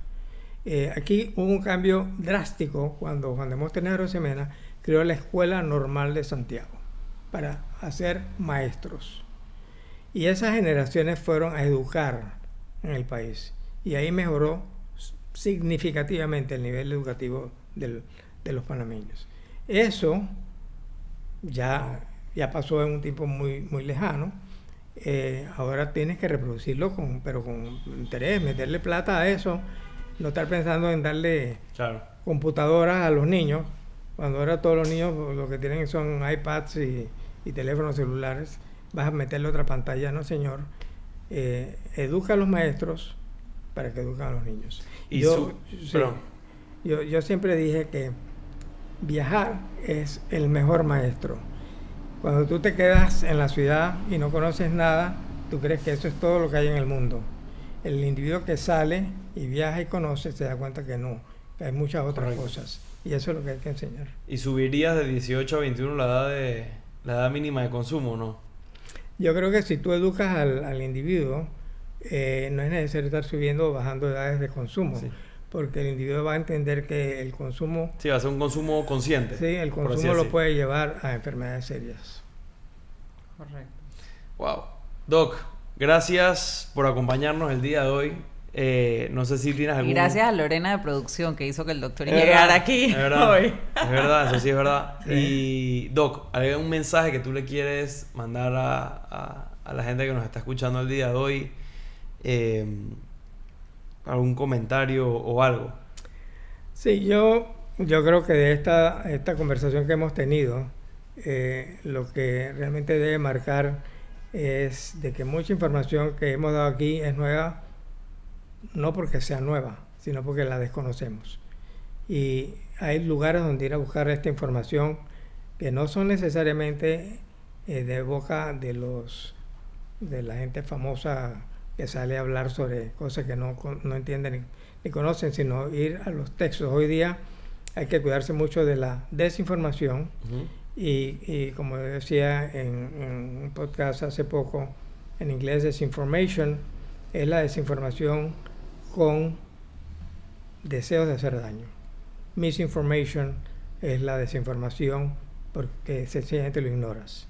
Aquí hubo un cambio drástico cuando Juan de Montenegro Semena creó la Escuela Normal de Santiago para hacer maestros. Y esas generaciones fueron a educar en el país. Y ahí mejoró significativamente el nivel educativo de los panameños. Eso ya pasó en un tiempo muy, muy lejano. Ahora tienes que reproducirlo pero con interés, meterle plata a eso, no estar pensando en darle Claro. computadoras a los niños, cuando ahora todos los niños lo que tienen son iPads y teléfonos celulares. Vas a meterle otra pantalla, no señor. Educa a los maestros para que eduquen a los niños. Y Yo perdón. siempre dije que viajar es el mejor maestro. Cuando tú te quedas en la ciudad y no conoces nada, tú crees que eso es todo lo que hay en el mundo. El individuo que sale y viaja y conoce se da cuenta que no, que hay muchas otras Correcto. cosas. Y eso es lo que hay que enseñar. ¿Y subirías de 18 a 21 la edad mínima de consumo, no? Yo creo que si tú educas al individuo, no es necesario estar subiendo o bajando edades de consumo, Sí. porque el individuo va a entender que el consumo, Sí, va a ser un consumo consciente. sí, el por así consumo lo decir. puede llevar a enfermedades serias. Correcto. Wow. Doc, gracias por acompañarnos el día de hoy. No sé si tienes Y algún... gracias a Lorena de producción que hizo que el doctor Es llegara verdad, aquí es verdad, hoy. es verdad, eso sí es verdad. Sí. Y Doc, ¿algún mensaje que tú le quieres mandar a la gente que nos está escuchando el día de hoy? ¿Algún comentario o algo? Sí, yo creo que de esta conversación que hemos tenido, lo que realmente debe marcar es de que mucha información que hemos dado aquí es nueva, no porque sea nueva, sino porque la desconocemos. Y hay lugares donde ir a buscar esta información que no son necesariamente de boca de la gente famosa que sale a hablar sobre cosas que no entienden ni conocen, sino ir a los textos. Hoy día hay que cuidarse mucho de la desinformación. Y como decía en un podcast hace poco, en inglés, disinformation es la desinformación con deseos de hacer daño. Misinformation es la desinformación porque sencillamente lo ignoras.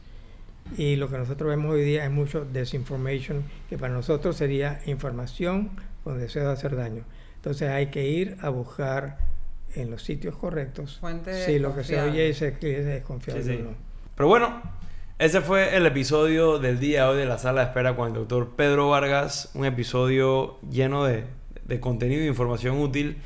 Y lo que nosotros vemos hoy día es mucho desinformation, que para nosotros sería información con deseo de hacer daño. Entonces hay que ir a buscar en los sitios correctos si lo que se oye y se escribe es confiable o no. Pero bueno, ese fue el episodio del día de hoy de la sala de espera con el doctor Pedro Vargas. Un episodio lleno de contenido e información útil.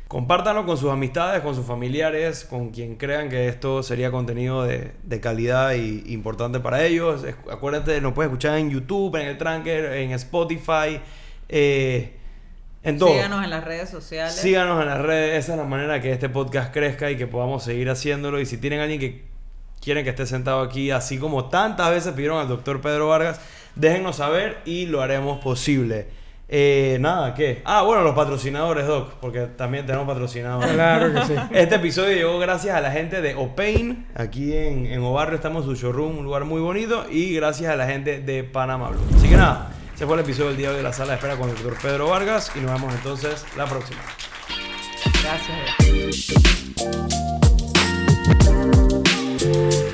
Compártanlo con sus amistades, con sus familiares, con quien crean que esto sería contenido de calidad y importante para ellos. Acuérdate, nos puedes escuchar en YouTube, en el Tranker, en Spotify, en todo. Síganos en las redes sociales. Síganos en las redes. Esa es la manera que este podcast crezca y que podamos seguir haciéndolo. Y si tienen alguien que quieren que esté sentado aquí, así como tantas veces pidieron al doctor Pedro Vargas, déjennos saber y lo haremos posible. Nada, ¿qué? Bueno, los patrocinadores, Doc, porque también tenemos patrocinadores. Claro que sí. Este episodio llegó gracias a la gente de Opain. Aquí en Obarrio estamos en su showroom, un lugar muy bonito. Y gracias a la gente de Panama Blue. Así que nada, ese fue el episodio del día de hoy de la sala de espera con el doctor Pedro Vargas. Y nos vemos entonces la próxima. Gracias.